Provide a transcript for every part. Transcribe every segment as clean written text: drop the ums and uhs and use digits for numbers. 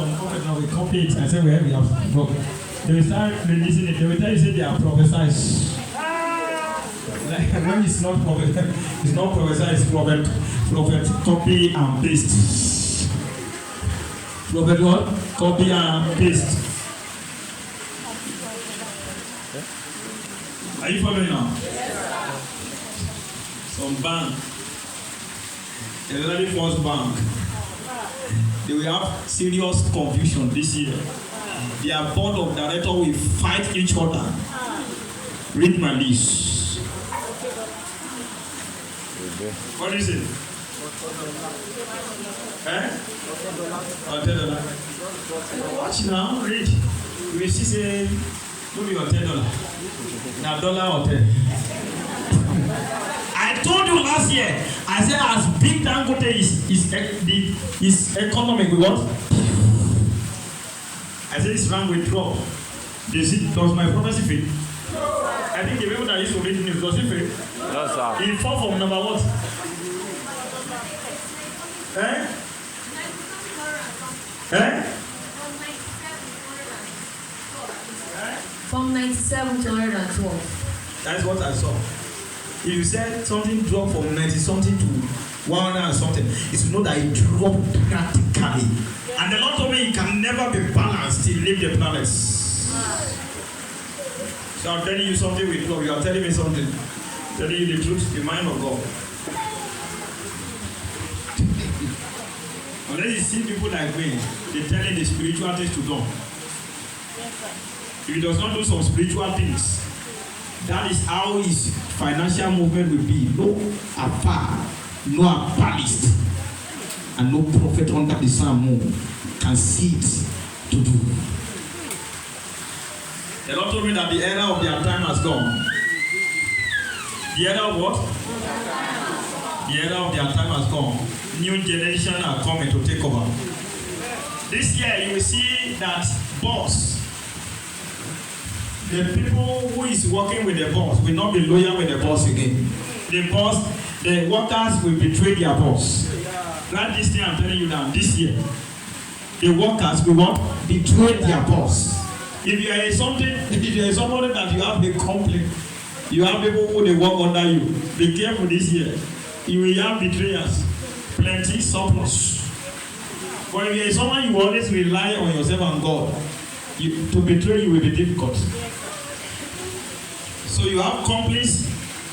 some prophet now, we copy it. I say, well, we have book. They will start releasing it. They will tell you, say they are prophesied. Like, when it's not prophet, it's not prophesied, it's prophet, copy and paste. Prophet what? Copy and paste. Are you following now? Some bank, a very first bank, they will have serious confusion this year. Their board of directors will fight each other. Read my list. What is it? $10. Watch now, read. You will see say, look at your $10. Now dollar or 10. I told you last year, I said as big Dangote is economic, we what? I said this rank will drop. Does my prophecy fit? I think the people that used to read news, does it fit? No, sir. He fall from number what? From 97 to 112. That's what I saw. If you said something dropped from 90 something to 100 and something, it's to know that it dropped practically. And the Lord told me it can never be balanced till leave the planets. So I'm telling you something with love. You are telling me something. Telling you the truth, the mind of God. Unless you see people like me, they're telling the spiritual things to do. If he does not do some spiritual things, that is how his financial movement will be. No afar, no apalist, and no prophet under the sun can see it to do. The Lord told me that the era of their time has gone. The era of what? The era of their time has gone. New generation are coming to take over. This year you will see that boss, the people who is working with the boss will not be loyal with the boss again. The workers will betray their boss. Right, this thing I'm telling you now, this year, the workers will what? Betray their boss. If you are somebody that you have a complaint, you have people who they work under you, be careful this year. You will have betrayers, plenty surplus. But if you are someone you always rely on yourself and God, to betray you will be difficult. So you have complice.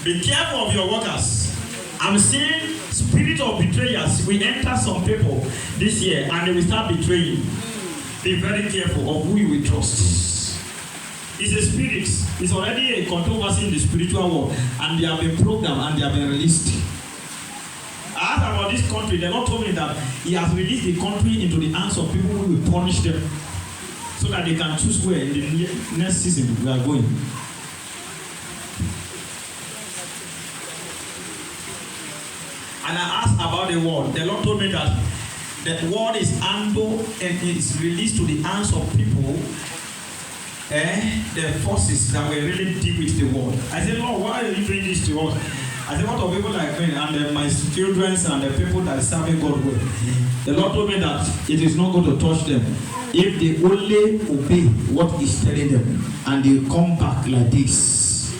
Be careful of your workers. I'm seeing spirit of betrayers will enter some people this year and they will start betraying. Be very careful of who you will trust. It's a spirit. It's already a controversy in the spiritual world, and they have been programmed and they have been released. I asked about this country. The Lord told me that He has released the country into the hands of people who will punish them, so that they can choose where in the next season we are going. And I asked about the world. The Lord told me that the world is handled and is released to the hands of people, the forces that will really deal with the world. I said, Lord, why are you doing this to us? I said, what of people like me and my children and the people that are serving God with? The Lord told me that it is not going to touch them if they only obey what He's telling them and they come back like this.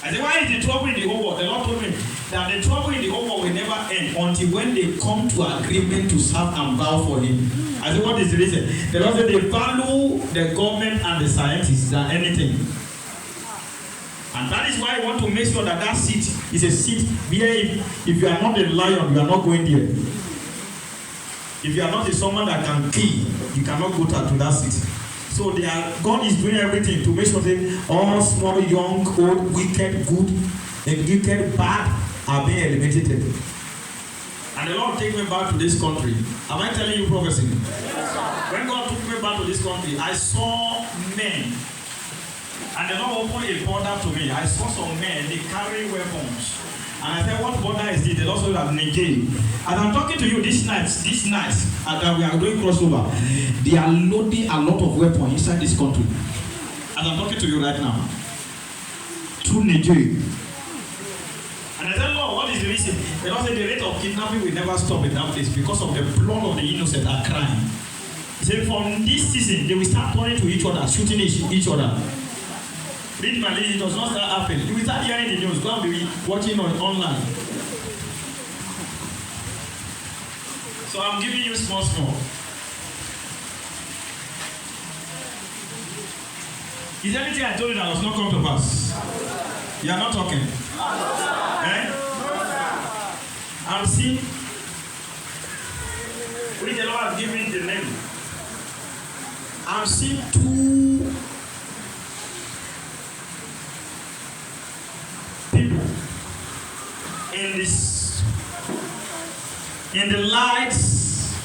I said, why is the trouble in the whole world? The Lord told me that the trouble in the whole world will never end until when they come to agreement to serve and bow for Him. I said, what is the reason? The Lord said they value the government and the scientists than anything. And that is why I want to make sure that that seat is a seat where if you are not a lion, you are not going there. If you are not a someone that can kill, you cannot go to that seat. So God is doing everything to make sure that all small, young, old, wicked, good, and wicked, bad are being eliminated. And the Lord take me back to this country. Am I telling you prophecy? When God took me back to this country, I saw men. And the Lord opened a border to me. I saw some men, they carry weapons. And I said, what border is this? The Lord said that Nigeria. As I'm talking to you this night, that we are doing crossover, they are loading a lot of weapons inside this country. As I'm talking to you right now. Through Nigeria. And I said, Lord, what is the reason? The Lord said the rate of kidnapping will never stop in that place because of the blood of the innocent are crying. He said, from this season, they will start turning to each other, shooting each other. Read my lady, it does not start happening. You will start hearing the news. Go and be watching online. So I'm giving you small. Is there anything I told you that does not come to pass? You are not talking. Eh? I'm seeing. Which the Lord has given the name. I'm seeing two people in the lights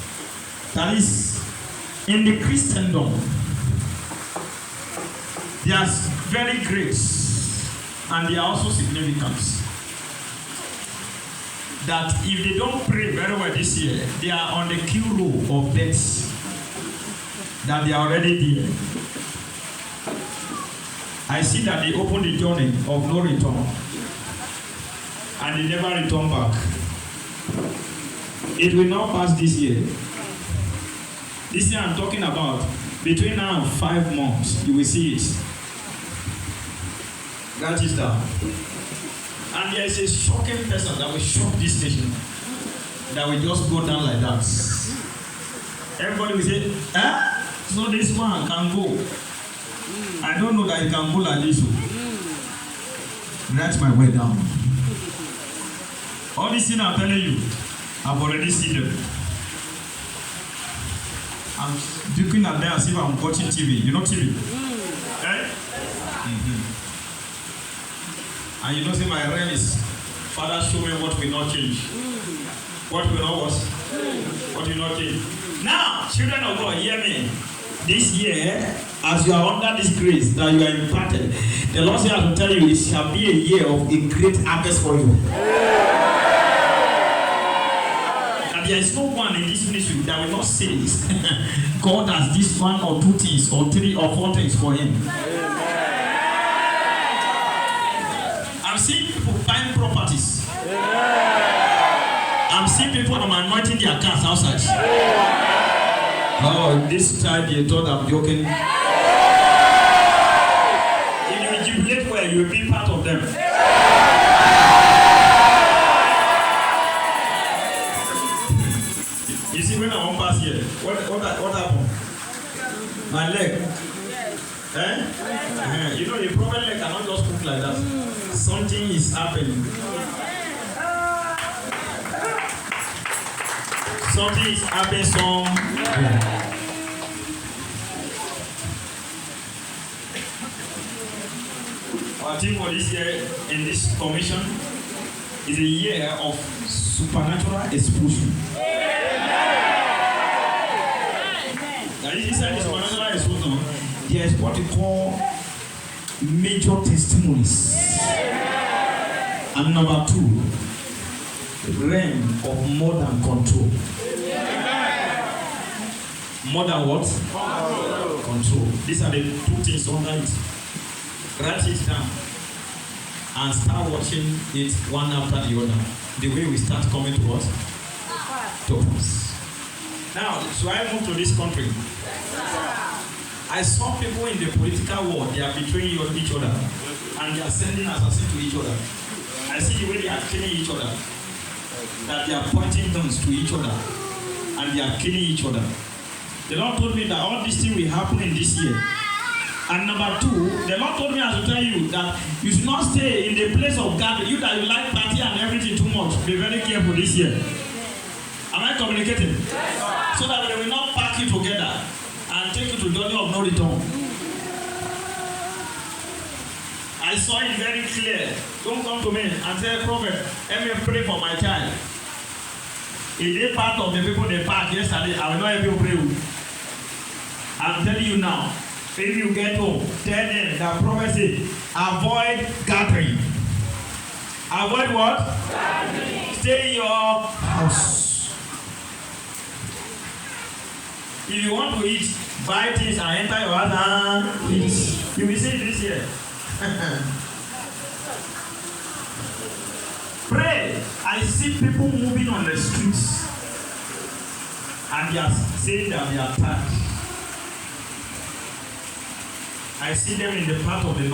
that is in the Christendom. They are very great and they are also significant. That if they don't pray very well this year, they are on the queue row of death. That they are already there. I see that they open the journey of no return and they never return back. It will not pass this year. This year I'm talking about, between now and 5 months, you will see it. Write it down. And there is a shocking person that will shock this nation. That will just go down like that. Everybody will say, eh? So this man can go. I don't know that he can go like this. Write my way down. All these things I'm telling you, I've already seen them. I'm looking at them as if I'm watching TV. You know TV? Eh? Mm-hmm. And you know, see, my realm is, Father, show me what will not change. What will not what? What will not change. Now, children of God, hear me. This year, as you are under this grace that you are imparted, the Lord says to tell you, it shall be a year of a great harvest for you. And there is no one in this ministry that will not say this. God has this 1 or 2 things, or 3 or 4 things for him. I'm seeing people buying properties. I'm seeing people anointing their cars outside. Oh, this child, you thought I'm joking. If you jubilate well, you will be part of them. You see, when I won't pass here, what happened? My leg. Eh? You know, a proper leg cannot just cook like that. Something is happening. Something is happening somewhere. Our theme for this year in this commission is a year of supernatural explosion. Now, inside this supernatural explosion, there is what we call major testimonies. And number 2, realm of more than control. More than what? Control. These are the 2 things under it. Write it down and start watching it one after the other. The way we start coming to what? To us. Now, so I move to this country. I saw people in the political war, they are betraying each other and they are sending assassins to each other. I see the way they are killing each other. That they are pointing guns to each other and they are killing each other. The Lord told me that all these things will happen in this year. And number 2, the Lord told me I should tell you that you should not stay in the place of gathering. You that you like party and everything too much, be very careful this year. Am I communicating? Yes, so that they will not pack you together and take you to the journey of no return. I saw it very clear. Don't come to me and say, Prophet, let me pray for my child. If they part of the people they packed yesterday, I will not help you pray. I'm telling you now. If you get home, tell them that prophet said, avoid gathering. Avoid what? Gathering. Stay in your house. If you want to eat, buy things and enter your house and eat. You will see this here. Pray. I see people moving on the streets and they are saying that they are tired. I see them in the part of the north.